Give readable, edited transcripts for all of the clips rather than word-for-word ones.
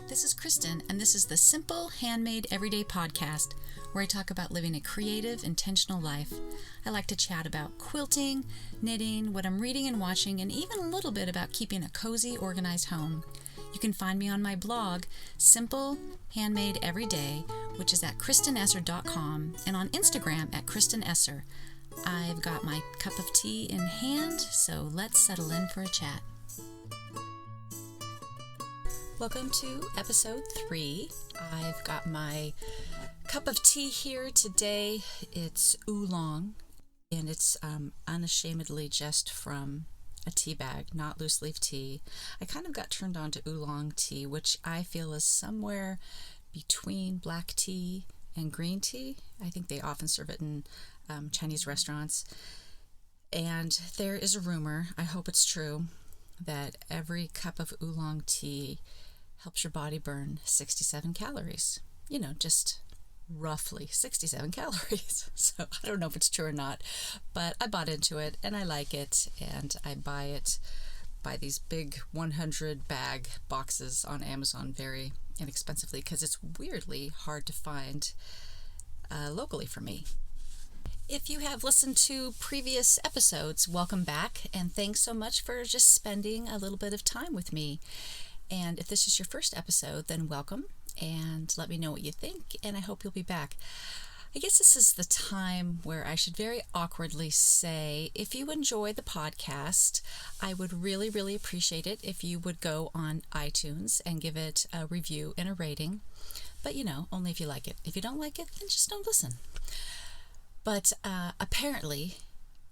This is Kristen, and this is the Simple Handmade Everyday podcast, where I talk about living a creative, intentional life. I like to chat about quilting, knitting, what I'm reading and watching, and even a little bit about keeping a cozy, organized home. You can find me on my blog, Simple Handmade Everyday, which is at kristenesser.com, and on Instagram at kristenesser. I've got my cup of tea in hand, so let's settle in for a chat. Welcome to episode 3. I've got my cup of tea here today. It's oolong, and it's unashamedly just from a tea bag, not loose leaf tea. I kind of got turned on to oolong tea, which I feel is somewhere between black tea and green tea. I think they often serve it in Chinese restaurants. And there is a rumor, I hope it's true, that every cup of oolong tea helps your body burn 67 calories. You know, just roughly 67 calories. So I don't know if it's true or not, but I bought into it and I like it, and I buy it by these big 100 bag boxes on Amazon very inexpensively because it's weirdly hard to find locally for me. If you have listened to previous episodes, welcome back, and thanks so much for just spending a little bit of time with me. And if this is your first episode, then welcome, and let me know what you think, and I hope you'll be back. I guess this is the time where I should very awkwardly say, if you enjoy the podcast, I would really, really appreciate it if you would go on iTunes and give it a review and a rating. But, you know, only if you like it. If you don't like it, then just don't listen. But apparently,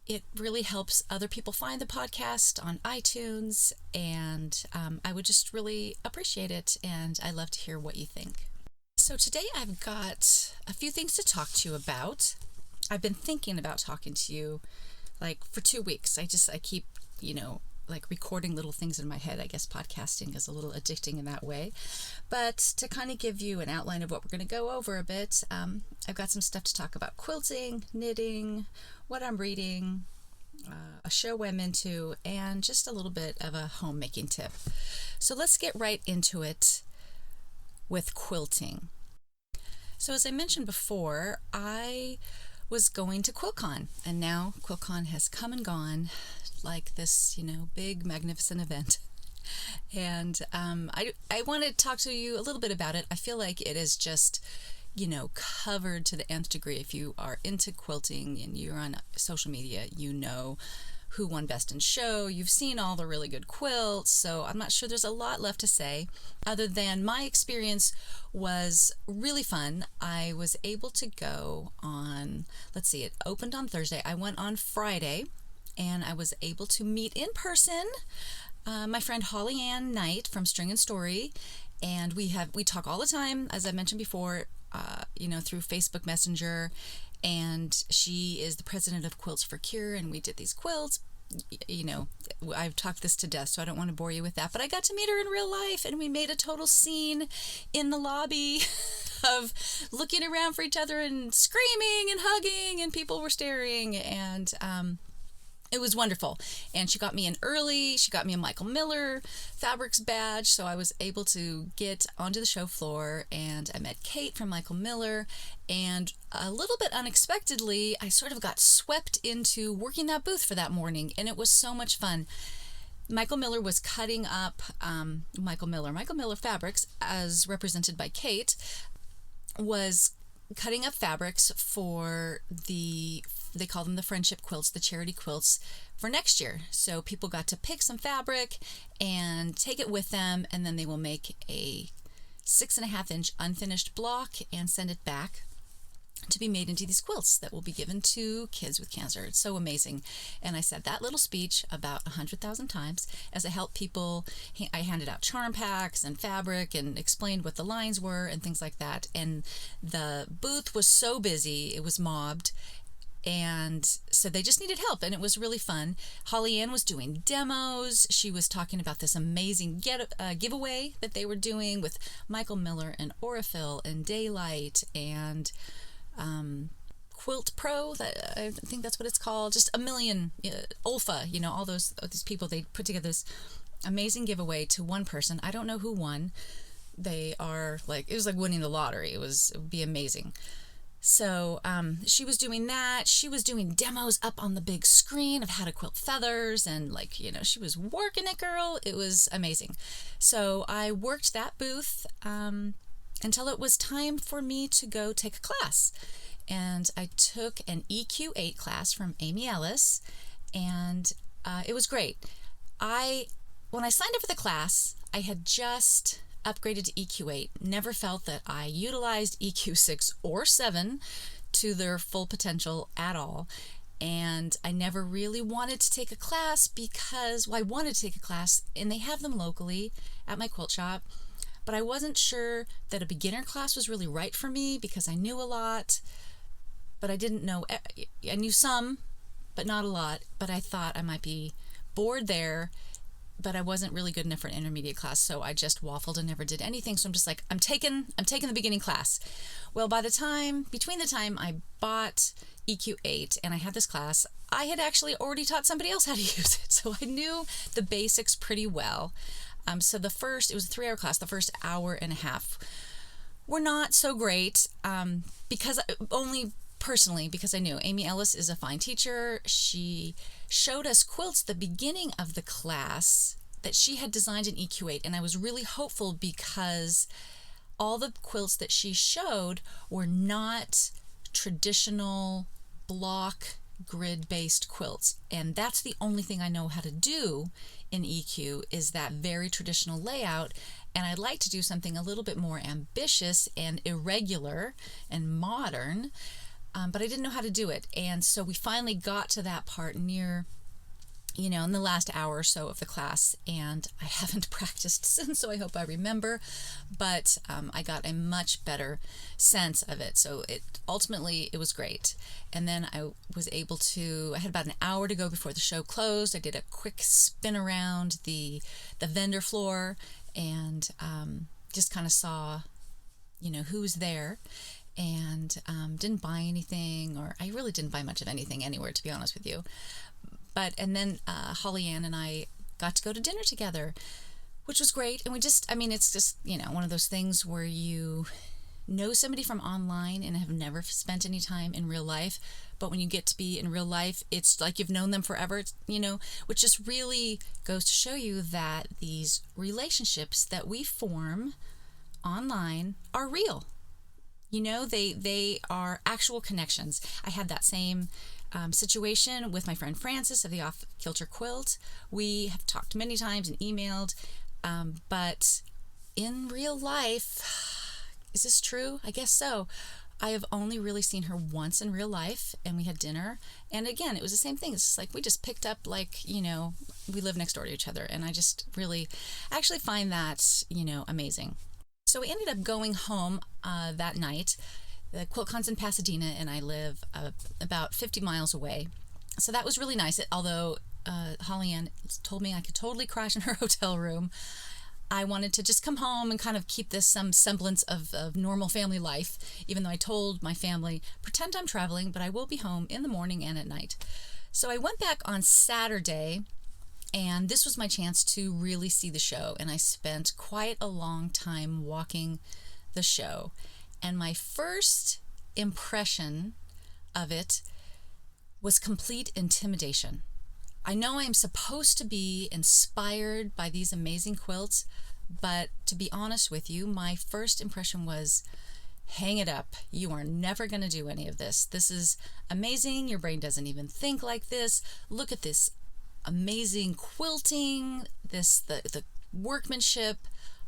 it really helps other people find the podcast on iTunes, and I would just really appreciate it, and I love to hear what you think. So today I've got a few things to talk to you about. I've been thinking about talking to you like for 2 weeks. I keep, like recording little things in my head. I guess podcasting is a little addicting in that way. But to kind of give you an outline of what we're going to go over a bit, I've got some stuff to talk about: quilting, knitting, what I'm reading, a show I'm into, and just a little bit of a homemaking tip. So let's get right into it with quilting. So as I mentioned before, I was going to QuiltCon, and now QuiltCon has come and gone like this, big, magnificent event. And I want to talk to you a little bit about it. I feel like it is just, covered to the nth degree. If you are into quilting and you're on social media, you know who won Best in Show. You've seen all the really good quilts. So I'm not sure there's a lot left to say, other than my experience was really fun. I was able to go on, it opened on Thursday. I went on Friday, and I was able to meet in person my friend Holly Ann Knight from String and Story, and we talk all the time, as I mentioned before, through Facebook Messenger, and she is the president of Quilts for Cure, and we did these quilts. I've talked this to death, so I don't want to bore you with that, but I got to meet her in real life, and we made a total scene in the lobby of looking around for each other and screaming and hugging, and people were staring, and it was wonderful. And she got me in early. She got me a Michael Miller Fabrics badge, so I was able to get onto the show floor, and I met Kate from Michael Miller, and a little bit unexpectedly, I sort of got swept into working that booth for that morning, and it was so much fun. Michael Miller was cutting up Michael Miller Fabrics, as represented by Kate, was cutting up fabrics for they call them the friendship quilts, the charity quilts for next year. So people got to pick some fabric and take it with them, and then they will make a 6.5 inch unfinished block and send it back to be made into these quilts that will be given to kids with cancer. It's so amazing. And I said that little speech about 100,000 times as I helped people. I handed out charm packs and fabric and explained what the lines were and things like that. And the booth was so busy, it was mobbed. And so they just needed help, and it was really fun. Holly Ann was doing demos. She was talking about this amazing giveaway that they were doing with Michael Miller and Aurifil and Daylight and Quilt Pro. I think that's what it's called. Just a million, Olfa, all these people. They put together this amazing giveaway to one person. I don't know who won, They are like, it was like winning the lottery. It would be amazing. So she was doing that. She was doing demos up on the big screen of how to quilt feathers, and like, she was working it, girl. It was amazing. So I worked that booth until it was time for me to go take a class. And I took an EQ8 class from Amy Ellis, and it was great. When I signed up for the class, I had just upgraded to EQ8. Never felt that I utilized EQ6 or 7 to their full potential at all. And I never really wanted to take a class because, I wanted to take a class, and they have them locally at my quilt shop, but I wasn't sure that a beginner class was really right for me because I knew a lot, but I didn't know. I knew some, but not a lot, but I thought I might be bored there, but I wasn't really good enough for an intermediate class, so I just waffled and never did anything. So I'm just like, I'm taking the beginning class. Well, between the time I bought EQ8 and I had this class, I had actually already taught somebody else how to use it, so I knew the basics pretty well. So it was a 3-hour class. The first hour and a half were not so great, because I knew Amy Ellis is a fine teacher. She showed us quilts at the beginning of the class that she had designed in EQ8, and I was really hopeful because all the quilts that she showed were not traditional block grid-based quilts, and that's the only thing I know how to do in EQ is that very traditional layout, and I'd like to do something a little bit more ambitious and irregular and modern. But I didn't know how to do it. And so we finally got to that part near, in the last hour or so of the class. And I haven't practiced since, so I hope I remember. But I got a much better sense of it. So ultimately, it was great. And then I had about an hour to go before the show closed. I did a quick spin around the vendor floor and just kind of saw, who was there. And didn't buy anything, or I really didn't buy much of anything anywhere, to be honest with you. And then Holly Ann and I got to go to dinner together, which was great. And it's just, one of those things where you know somebody from online and have never spent any time in real life. But when you get to be in real life, it's like you've known them forever, which just really goes to show you that these relationships that we form online are real. They are actual connections. I had that same situation with my friend Frances of the Off Kilter Quilt. We have talked many times and emailed, but in real life, is this true? I guess so. I have only really seen her once in real life, and we had dinner. And again, it was the same thing. It's just like we just picked up, we live next door to each other, and I just really actually find that, amazing. So we ended up going home that night. The QuiltCon's in Pasadena, and I live about 50 miles away. So that was really nice. Although Holly Ann told me I could totally crash in her hotel room, I wanted to just come home and kind of keep this some semblance of normal family life, even though I told my family, pretend I'm traveling, but I will be home in the morning and at night. So I went back on Saturday, and this was my chance to really see the show, and I spent quite a long time walking the show. And my first impression of it was complete intimidation. I know I'm supposed to be inspired by these amazing quilts, but to be honest with you, my first impression was, hang it up. You are never going to do any of this. This is amazing. Your brain doesn't even think like this. Look at this amazing quilting, the workmanship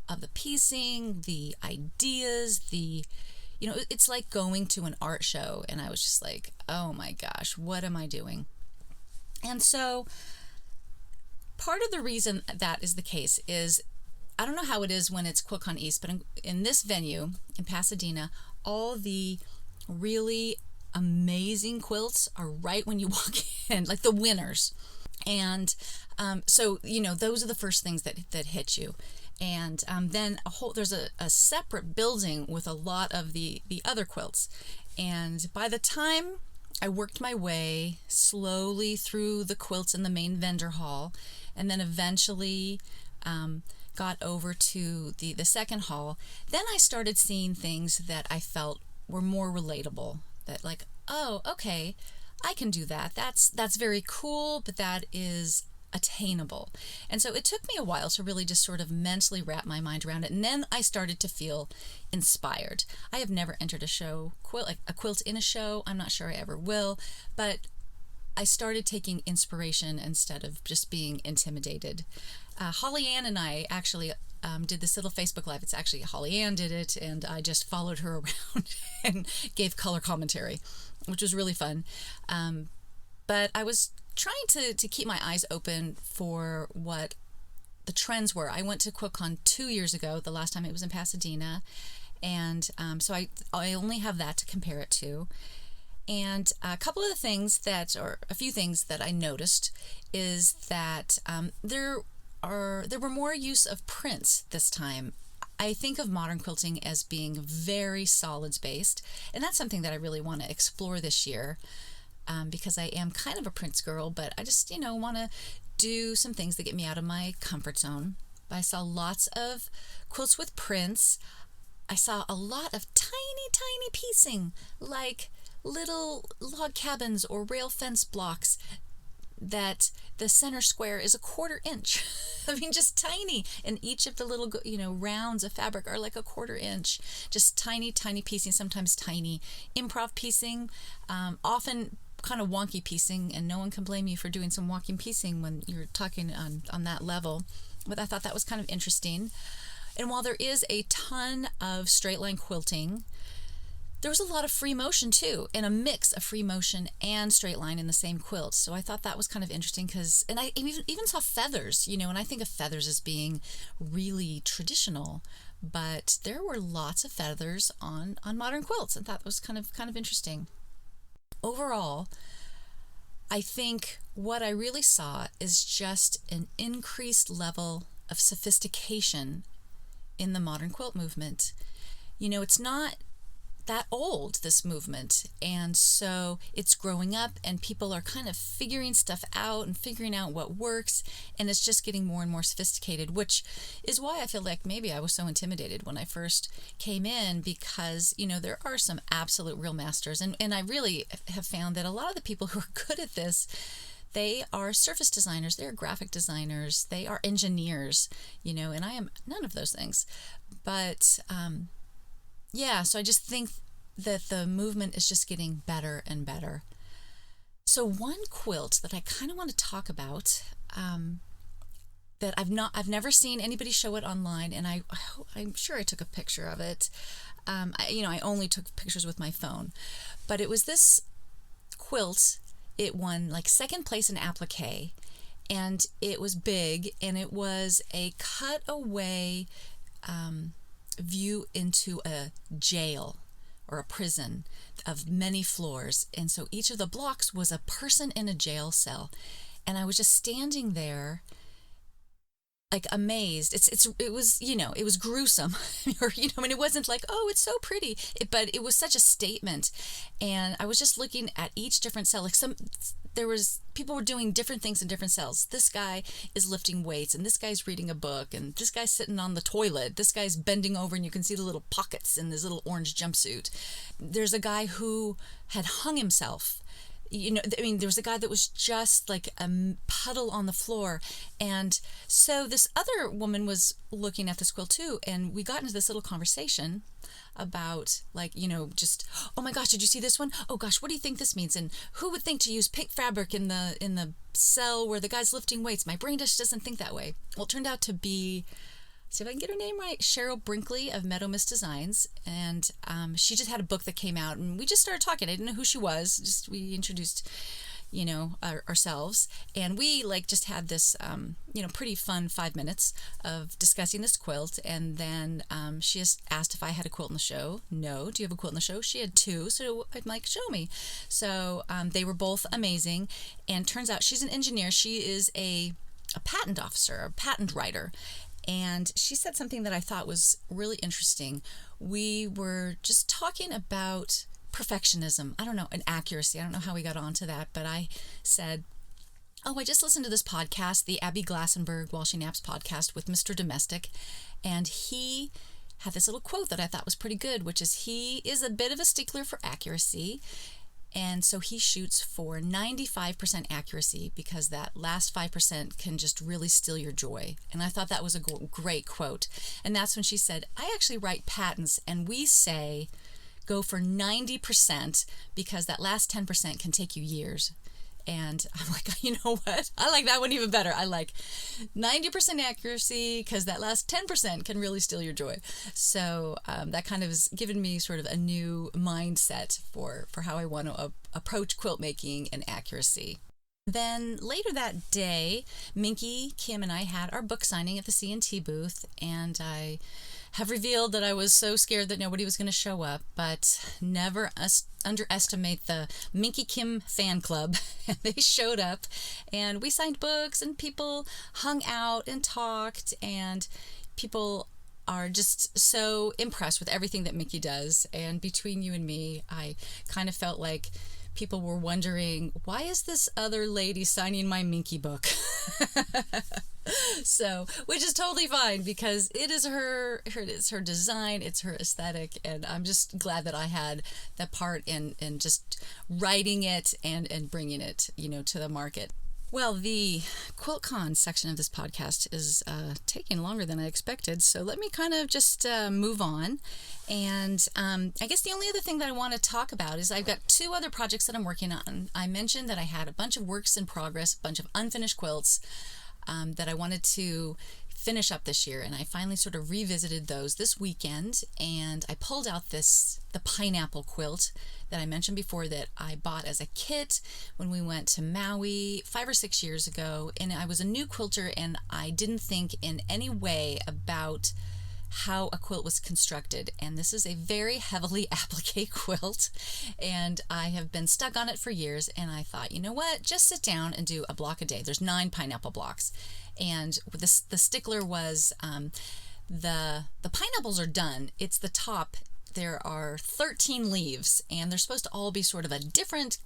of the piecing, the ideas, it's like going to an art show, and I was just like, oh my gosh, what am I doing? And so part of the reason that is the case is, I don't know how it is when it's QuiltCon East, but in this venue in Pasadena, all the really amazing quilts are right when you walk in, like the winners. And so, those are the first things that hit you. And then there's a separate building with a lot of the other quilts. And by the time I worked my way slowly through the quilts in the main vendor hall, and then eventually got over to the second haul, then I started seeing things that I felt were more relatable. That like, oh, okay, I can do that. That's very cool, but that is attainable. And so it took me a while to really just sort of mentally wrap my mind around it. And then I started to feel inspired. I have never entered a show, like a quilt in a show. I'm not sure I ever will, but I started taking inspiration instead of just being intimidated. Holly Ann and I actually did this little Facebook Live. It's actually Holly Ann did it, and I just followed her around and gave color commentary, which was really fun. But I was trying to keep my eyes open for what the trends were. I went to QuiltCon 2 years ago, the last time it was in Pasadena, and so I only have that to compare it to. And a couple of the things or a few things that I noticed is that there were more use of prints this time. I think of modern quilting as being very solids based, and that's something that I really want to explore this year. Because I am kind of a prints girl, but I just, want to do some things that get me out of my comfort zone. I saw lots of quilts with prints. I saw a lot of tiny piecing, like little log cabins or rail fence blocks that the center square is 1/4 inch. I mean, just tiny. And each of the little, rounds of fabric are like 1/4 inch. Just tiny piecing, sometimes tiny improv piecing, often kind of wonky piecing, and no one can blame you for doing some wonky piecing when you're talking on that level. But I thought that was kind of interesting. And while there is a ton of straight line quilting, there was a lot of free motion too, and a mix of free motion and straight line in the same quilt. So I thought that was kind of interesting and I even saw feathers, and I think of feathers as being really traditional, but there were lots of feathers on modern quilts, and thought that was kind of interesting. Overall, I think what I really saw is just an increased level of sophistication in the modern quilt movement. It's not that old, this movement, and so it's growing up, and people are kind of figuring stuff out and figuring out what works, and it's just getting more and more sophisticated, which is why I feel like maybe I was so intimidated when I first came in, because there are some absolute real masters, and I really have found that a lot of the people who are good at this, they are surface designers, they are graphic designers, they are engineers, and I am none of those things. But yeah, so I just think that the movement is just getting better and better. So one quilt that I kind of want to talk about, that I've never seen anybody show it online, and I'm sure I took a picture of it. I only took pictures with my phone, but it was this quilt. It won like second place in applique, and it was big, and it was a cutaway view into a jail or a prison of many floors, and so each of the blocks was a person in a jail cell, and I was just standing there like amazed. It was gruesome, or it wasn't like, oh, it's so pretty, but it was such a statement, and I was just looking at each different cell. Like people were doing different things in different cells. This guy is lifting weights, and this guy's reading a book, and this guy's sitting on the toilet. This guy's bending over, and you can see the little pockets in his little orange jumpsuit. There's a guy who had hung himself. There was a guy that was just like a puddle on the floor. And so this other woman was looking at this quilt too, and we got into this little conversation about just, oh my gosh, did you see this one? Oh gosh, what do you think this means? And who would think to use pink fabric in the cell where the guy's lifting weights? My brain just doesn't think that way. Well, it turned out to be, see if I can get her name right, Cheryl Brinkley of Meadow Mist Designs, and she just had a book that came out, and we just started talking. I didn't know who she was. We introduced, ourselves, and we just had this, pretty fun 5 minutes of discussing this quilt, and then she just asked if I had a quilt in the show. No. Do you have a quilt in the show? She had 2, so I'm like, show me. So they were both amazing, and turns out she's an engineer. She is a patent officer, a patent writer. And she said something that I thought was really interesting. We were just talking about perfectionism. I don't know, and accuracy. I don't know how we got onto that, but I said, Oh, I just listened to this podcast, the Abby Glassenberg While She Naps podcast with Mr. Domestic, and he had this little quote that I thought was pretty good, which is he is a bit of a stickler for accuracy, and so he shoots for 95% accuracy because that last 5% can just really steal your joy. And I thought that was a great quote. And that's when she said, I actually write patents, and we say go for 90% because that last 10% can take you years. And I'm like, you know what? I like that one even better. I like 90% accuracy because that last 10% can really steal your joy. So that kind of has given me sort of a new mindset for how I want to approach quilt making and accuracy. Then later that day, Minky, Kim, and I had our book signing at the C&T booth, and I have revealed that I was so scared that nobody was going to show up, but never underestimate the Minky Kim fan club. And they showed up, and we signed books, and people hung out and talked, and people are just so impressed with everything that Minky does. And between you and me, I kind of felt like people were wondering, why is this other lady signing my Minky book? So, which is totally fine because it is her design, it's her aesthetic, and I'm just glad that I had that part in just writing it and bringing it, to the market. Well, the QuiltCon section of this podcast is taking longer than I expected, so let me kind of just move on. And I guess the only other thing that I want to talk about is I've got 2 other projects that I'm working on. I mentioned that I had a bunch of works in progress, a bunch of unfinished quilts that I wanted to finish up this year, and I finally sort of revisited those this weekend, and I pulled out the Pineapple Quilt that I mentioned before that I bought as a kit when we went to Maui 5 or 6 years ago. And I was a new quilter, and I didn't think in any way about how a quilt was constructed, and this is a very heavily applique quilt, and I have been stuck on it for years, and I thought, you know what, just sit down and do a block a day. There's 9 pineapple blocks, and the stickler was the pineapples are done. It's the top. There are 13 leaves, and they're supposed to all be sort of a different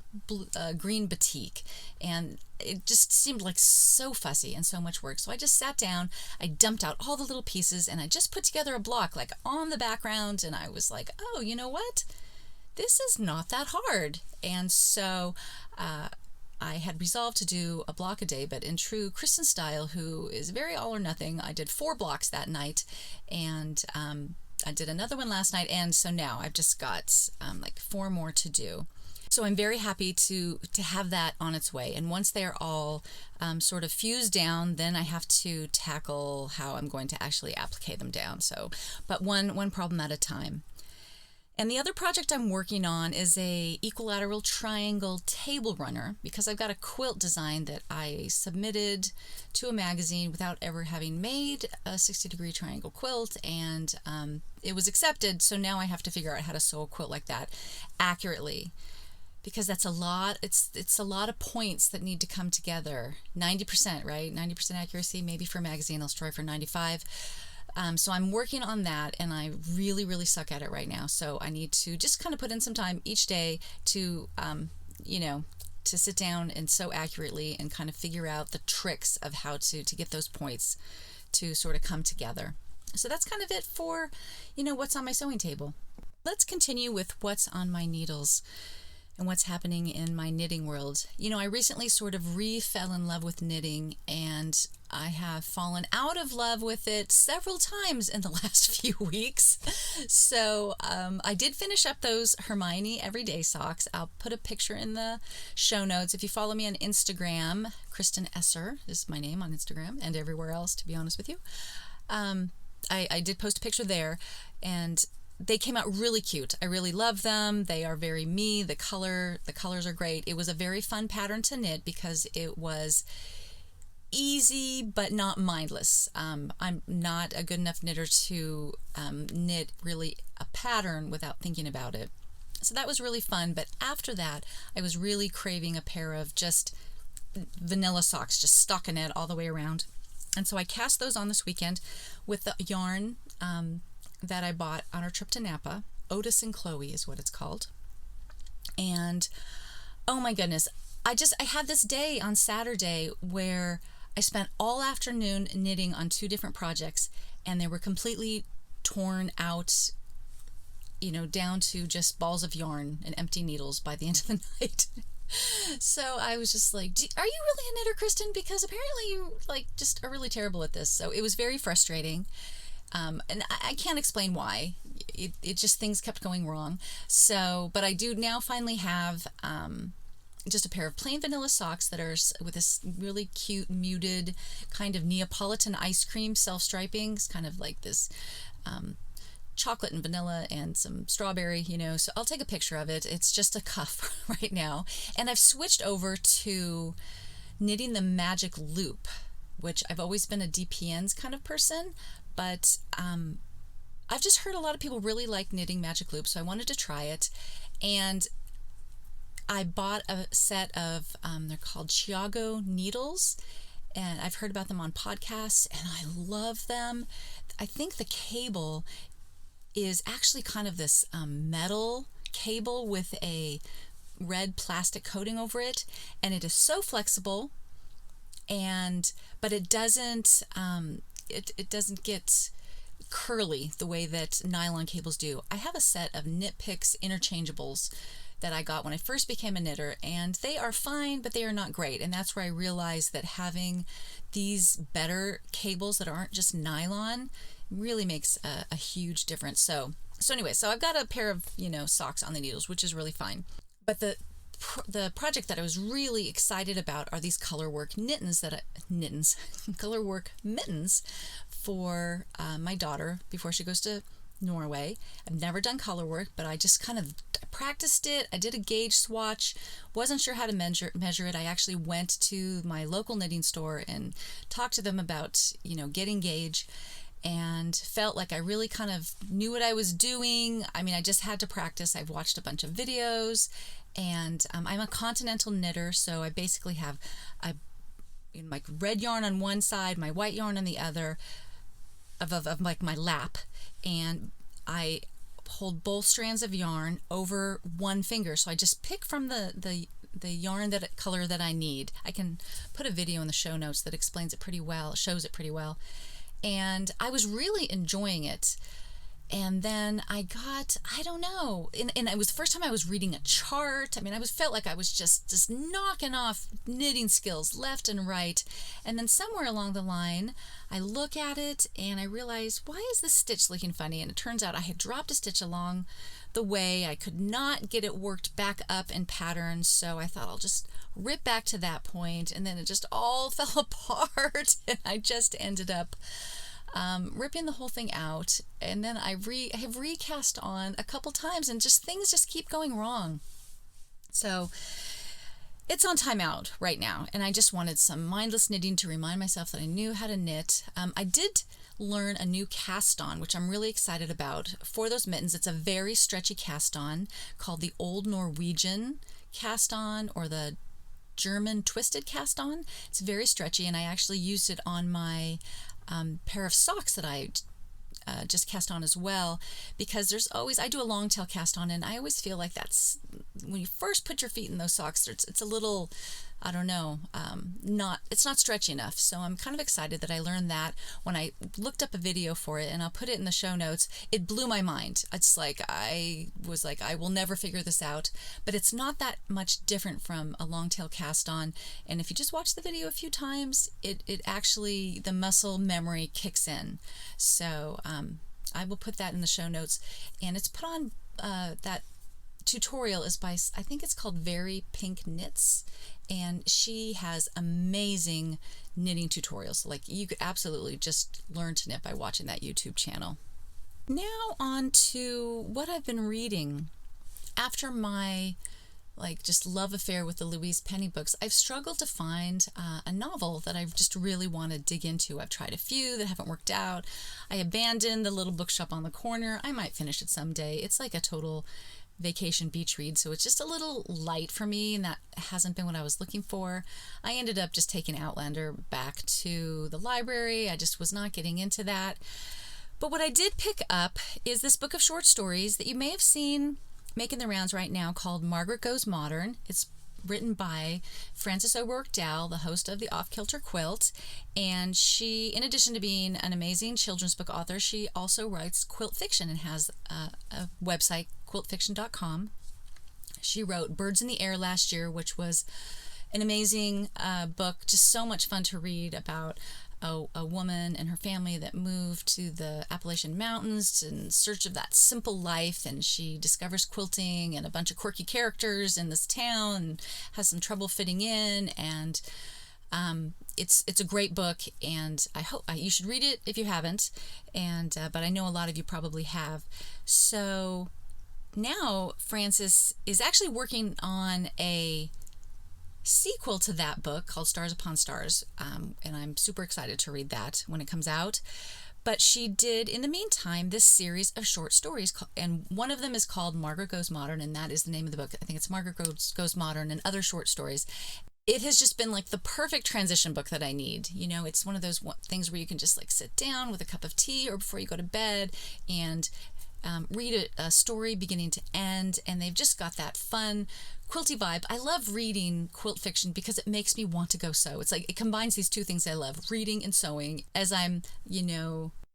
green batik, and it just seemed like so fussy and so much work. So I just sat down, I dumped out all the little pieces, and I just put together a block like on the background, and I was like, oh, you know what? This is not that hard. And so I had resolved to do a block a day, but in true Kristen style, who is very all or nothing, I did 4 blocks that night, and I did another one last night, and so now I've just got like 4 more to do. So I'm very happy to have that on its way. And once they're all sort of fused down, then I have to tackle how I'm going to actually applique them down. So, but one problem at a time. And the other project I'm working on is a equilateral triangle table runner, because I've got a quilt design that I submitted to a magazine without ever having made a 60-degree triangle quilt, and it was accepted. So now I have to figure out how to sew a quilt like that accurately, because that's a lot. It's a lot of points that need to come together. 90%, right? 90% accuracy. Maybe for a magazine I'll strive for 95. So I'm working on that, and I really, really suck at it right now. So I need to just kind of put in some time each day to, to sit down and sew accurately and kind of figure out the tricks of how to get those points to sort of come together. So that's kind of it for, what's on my sewing table. Let's continue with what's on my needles and what's happening in my knitting world. I recently sort of fell in love with knitting, and I have fallen out of love with it several times in the last few weeks. So I did finish up those Hermione Everyday Socks. I'll put a picture in the show notes. If you follow me on Instagram, Kristen Esser is my name on Instagram and everywhere else, to be honest with you. I did post a picture there, and they came out really cute. I really love them. They are very me. The colors are great. It was a very fun pattern to knit because it was easy but not mindless. I'm not a good enough knitter to knit really a pattern without thinking about it. So that was really fun. But after that, I was really craving a pair of just vanilla socks, just stockinette all the way around. And so I cast those on this weekend with the yarn that I bought on our trip to Napa. Otis and Chloe is what it's called. And oh my goodness, I had this day on Saturday where I spent all afternoon knitting on 2 different projects, and they were completely torn out, down to just balls of yarn and empty needles by the end of the night. So I was just like, are you really a knitter, Kristen? Because apparently you just are really terrible at this. So it was very frustrating. And I can't explain why. It just, things kept going wrong. So, but I do now finally have just a pair of plain vanilla socks that are with this really cute muted kind of Neapolitan ice cream self-striping. It's kind of like this chocolate and vanilla and some strawberry, so I'll take a picture of it. It's just a cuff right now. And I've switched over to knitting the magic loop, which I've always been a DPNs kind of person, but I've just heard a lot of people really like knitting magic loop, so I wanted to try it. And I bought a set of, they're called Chiago needles, and I've heard about them on podcasts, and I love them. I think the cable is actually kind of this metal cable with a red plastic coating over it, and it is so flexible, but it doesn't it doesn't get curly the way that nylon cables do. I have a set of Knit Picks interchangeables that I got when I first became a knitter, and they are fine, but they are not great. And that's where I realized that having these better cables that aren't just nylon really makes a huge difference. So anyway, so I've got a pair of, socks on the needles, which is really fine. But the project that I was really excited about are these colorwork colorwork mittens for my daughter before she goes to Norway. I've never done colorwork, but I just kind of practiced it. I did a gauge swatch, wasn't sure how to measure it. I actually went to my local knitting store and talked to them about, getting gauge, and felt like I really kind of knew what I was doing. I mean, I just had to practice. I've watched a bunch of videos, and I'm a continental knitter, so I basically have my red yarn on one side, my white yarn on the other of like my lap, and I hold both strands of yarn over one finger. So I just pick from the yarn color that I need. I can put a video in the show notes that explains it pretty well, shows it pretty well. And I was really enjoying it. And then I got, I don't know, and it was the first time I was reading a chart. I mean, felt like I was just knocking off knitting skills left and right. And then somewhere along the line, I look at it and I realize, why is this stitch looking funny? And it turns out I had dropped a stitch along the way. I could not get it worked back up in pattern, so I thought I'll just rip back to that point, and then it just all fell apart, and I just ended up ripping the whole thing out. And then I have recast on a couple times, and things just keep going wrong. So it's on timeout right now, and I just wanted some mindless knitting to remind myself that I knew how to knit. I did learn a new cast on, which I'm really excited about for those mittens. It's a very stretchy cast on called the Old Norwegian cast on, or the German twisted cast on. It's very stretchy, and I actually used it on my pair of socks that I just cast on as well, because I do a long tail cast on, and I always feel like that's when you first put your feet in those socks, it's a little, I don't know, it's not stretchy enough. So I'm kind of excited that I learned that. When I looked up a video for it, and I'll put it in the show notes, it blew my mind. It's like, I was like, I will never figure this out. But it's not that much different from a long tail cast on. And if you just watch the video a few times, it actually, the muscle memory kicks in. So I will put that in the show notes. And it's put on, that tutorial is by, I think it's called Very Pink Knits, and she has amazing knitting tutorials. Like, you could absolutely just learn to knit by watching that YouTube channel. Now on to what I've been reading. After my just love affair with the Louise Penny books, I've struggled to find a novel that I've just really want to dig into. I've tried a few that haven't worked out. I abandoned the little bookshop on the corner. I might finish it someday. It's like a total vacation beach read, so it's just a little light for me, and that hasn't been what I was looking for. I ended up just taking Outlander back to the library. I just was not getting into that. But what I did pick up is this book of short stories that you may have seen making the rounds right now, called Margaret Goes Modern. It's written by Frances O'Rourke Dowell, the host of the Off Kilter Quilt. And she, in addition to being an amazing children's book author, she also writes quilt fiction and has a website, quiltfiction.com. She wrote Birds in the Air last year, which was an amazing book, just so much fun to read, about a woman and her family that moved to the Appalachian Mountains in search of that simple life, and she discovers quilting and a bunch of quirky characters in this town and has some trouble fitting in, and it's a great book, and I hope you should read it if you haven't, and but I know a lot of you probably have. So now Frances is actually working on a sequel to that book called Stars Upon Stars, and I'm super excited to read that when it comes out. But she did, in the meantime, this series of short stories, and one of them is called Margaret Goes Modern, and that is the name of the book. I think it's Margaret Goes Modern and Other Short Stories. It has just been like the perfect transition book that I need. You know, it's one of those things where you can just like sit down with a cup of tea or before you go to bed and read a story beginning to end, and they've just got that fun quilty vibe. I love reading quilt fiction because it makes me want to go sew. It's like it combines these two things I love, reading and sewing, as I'm,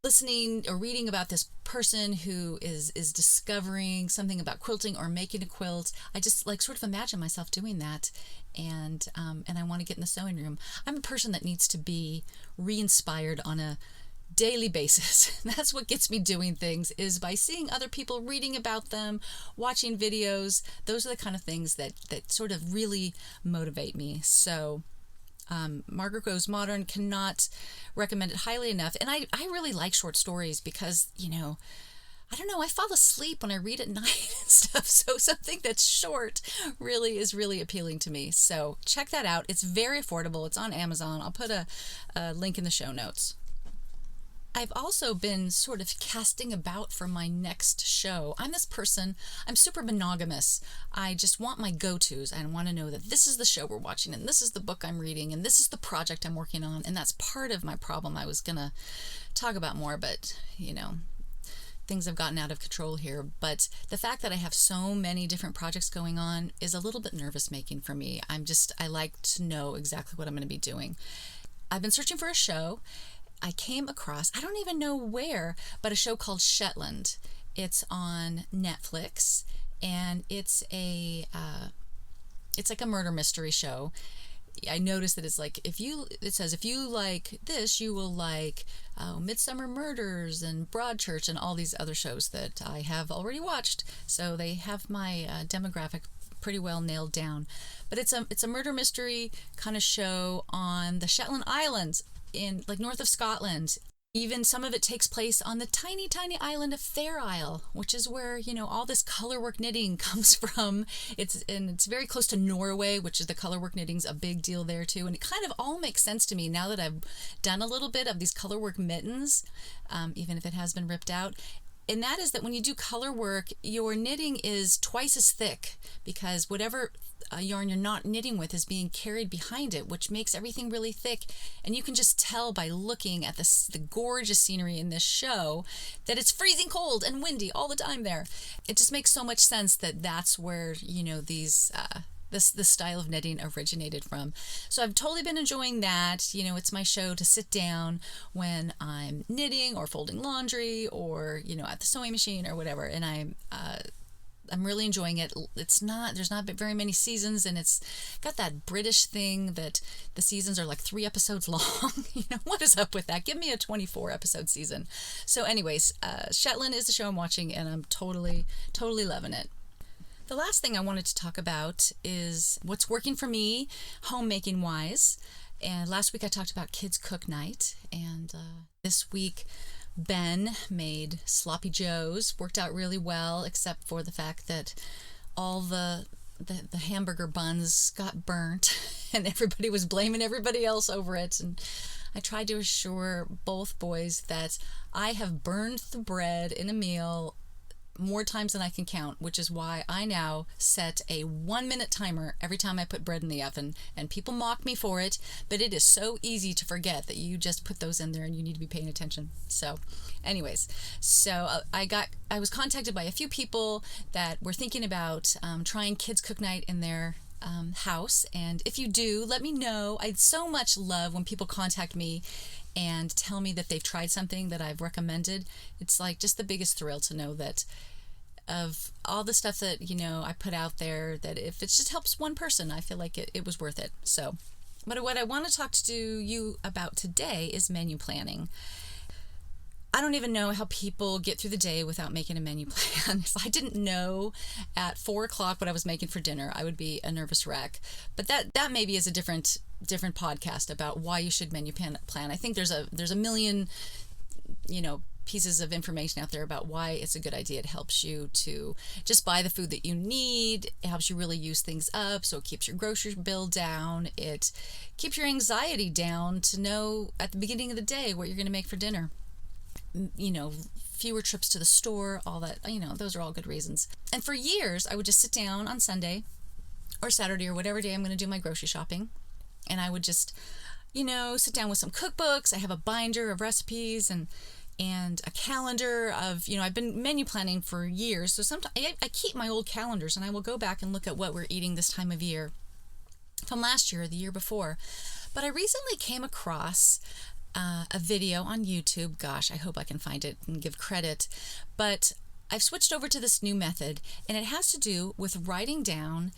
listening or reading about this person who is discovering something about quilting or making a quilt. I just like sort of imagine myself doing that, and I want to get in the sewing room. I'm a person that needs to be re-inspired on a daily basis. That's what gets me doing things, is by seeing other people, reading about them, watching videos. Those are the kind of things that sort of really motivate me. So Margaret Goes Modern, cannot recommend it highly enough. And I really like short stories because, I don't know, I fall asleep when I read at night and stuff. So something that's short really is really appealing to me. So check that out. It's very affordable. It's on Amazon. I'll put a link in the show notes. I've also been sort of casting about for my next show. I'm this person, I'm super monogamous. I just want my go-tos. I want to know that this is the show we're watching, and this is the book I'm reading, and this is the project I'm working on. And that's part of my problem. I was going to talk about more, but, things have gotten out of control here. But the fact that I have so many different projects going on is a little bit nervous-making for me. I like to know exactly what I'm going to be doing. I've been searching for a show. I came across, I don't even know where, but a show called Shetland. It's on Netflix, and it's like a murder mystery show. I noticed that it's like, it says if you like this, you will like Midsummer Murders and Broadchurch and all these other shows that I have already watched. So they have my demographic pretty well nailed down. But it's a murder mystery kind of show on the Shetland Islands, in like north of Scotland. Even some of it takes place on the tiny, tiny island of Fair Isle, which is where, all this colorwork knitting comes from. It's very close to Norway, which is the colorwork knitting's a big deal there too. And it kind of all makes sense to me now that I've done a little bit of these colorwork mittens, even if it has been ripped out. And that is that when you do color work, your knitting is twice as thick because whatever yarn you're not knitting with is being carried behind it, which makes everything really thick. And you can just tell by looking at the gorgeous scenery in this show that it's freezing cold and windy all the time there. It just makes so much sense that that's where, these this style of knitting originated from. So I've totally been enjoying that. It's my show to sit down when I'm knitting or folding laundry or, at the sewing machine or whatever. And I'm really enjoying it. There's not very many seasons, and it's got that British thing that the seasons are like 3 episodes long. What is up with that? Give me a 24 episode season. So anyways, Shetland is the show I'm watching, and I'm totally, totally loving it. The last thing I wanted to talk about is what's working for me homemaking wise. And last week I talked about Kids Cook Night, and this week Ben made Sloppy Joes. Worked out really well, except for the fact that all the hamburger buns got burnt and everybody was blaming everybody else over it. And I tried to assure both boys that I have burned the bread in a meal more times than I can count, which is why I now set a 1-minute timer every time I put bread in the oven. And people mock me for it, but it is so easy to forget that you just put those in there and you need to be paying attention. So anyways, I was contacted by a few people that were thinking about trying Kids Cook Night in their house. And if you do, let me know. I so much love when people contact me and tell me that they've tried something that I've recommended. It's like just the biggest thrill to know that of all the stuff that, I put out there, that if it just helps one person, I feel like it was worth it. So, but what I want to talk to you about today is menu planning. I don't even know how people get through the day without making a menu plan. If I didn't know at 4 o'clock what I was making for dinner, I would be a nervous wreck. But that maybe is a different podcast about why you should menu plan. I think there's a million, pieces of information out there about why it's a good idea. It helps you to just buy the food that you need. It helps you really use things up, so it keeps your grocery bill down. It keeps your anxiety down to know at the beginning of the day what you're going to make for dinner. Fewer trips to the store, all that, those are all good reasons. And for years, I would just sit down on Sunday or Saturday or whatever day I'm going to do my grocery shopping. And I would just, sit down with some cookbooks. I have a binder of recipes and a calendar of, I've been menu planning for years. So sometimes I keep my old calendars and I will go back and look at what we're eating this time of year from last year or the year before. But I recently came across a video on YouTube. Gosh, I hope I can find it and give credit. But I've switched over to this new method, and it has to do with writing down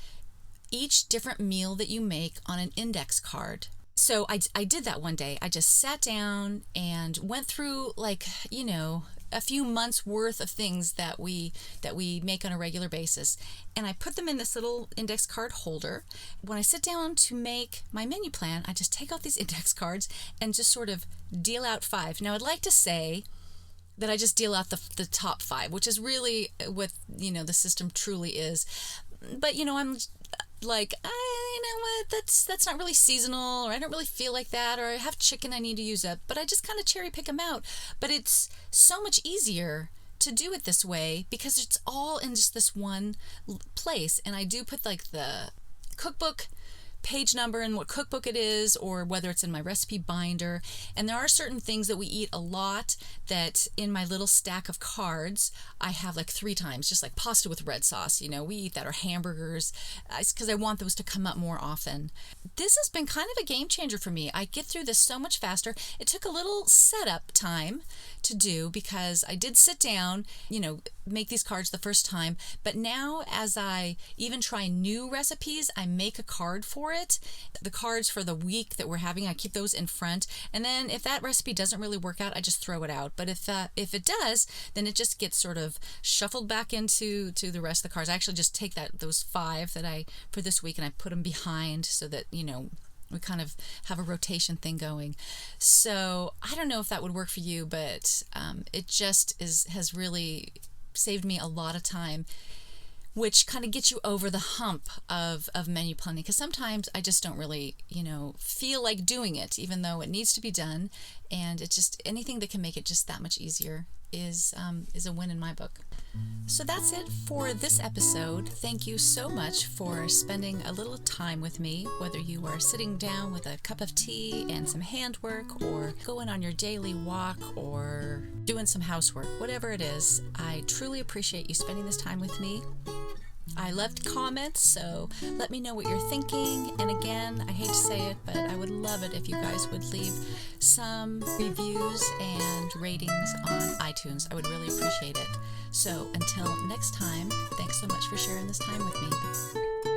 each different meal that you make on an index card. So I did that one day. I just sat down and went through a few months worth of things that we make on a regular basis, and I put them in this little index card holder. When I sit down to make my menu plan, I just take out these index cards and just sort of deal out 5. Now, I'd like to say that I just deal out the top 5, which is really what the system truly is. But I'm like, you know what, that's not really seasonal, or I don't really feel like that, or I have chicken I need to use up, but I just kind of cherry pick them out. But it's so much easier to do it this way because it's all in just this one place. And I do put like the cookbook page number and what cookbook it is, or whether it's in my recipe binder. And there are certain things that we eat a lot that in my little stack of cards I have like 3 times, just like pasta with red sauce, we eat that, or hamburgers, because I want those to come up more often. This has been kind of a game changer for me. I get through this so much faster. It took a little setup time to do because I did sit down, make these cards the first time, but now as I even try new recipes, I make a card for it. The cards for the week that we're having, I keep those in front, and then if that recipe doesn't really work out, I just throw it out. But if it does, then it just gets sort of shuffled back into the rest of the cards. I actually just take those 5 that I for this week and I put them behind so that we kind of have a rotation thing going. So I don't know if that would work for you, but it just has really saved me a lot of time, which kind of gets you over the hump of menu planning, because sometimes I just don't really, feel like doing it, even though it needs to be done. And it's just anything that can make it just that much easier is a win in my book. So that's it for this episode. Thank you so much for spending a little time with me, whether you are sitting down with a cup of tea and some handwork, or going on your daily walk, or doing some housework, whatever it is. I truly appreciate you spending this time with me. I loved comments, so let me know what you're thinking. And again, I hate to say it, but I would love it if you guys would leave some reviews and ratings on iTunes. I would really appreciate it. So until next time, thanks so much for sharing this time with me.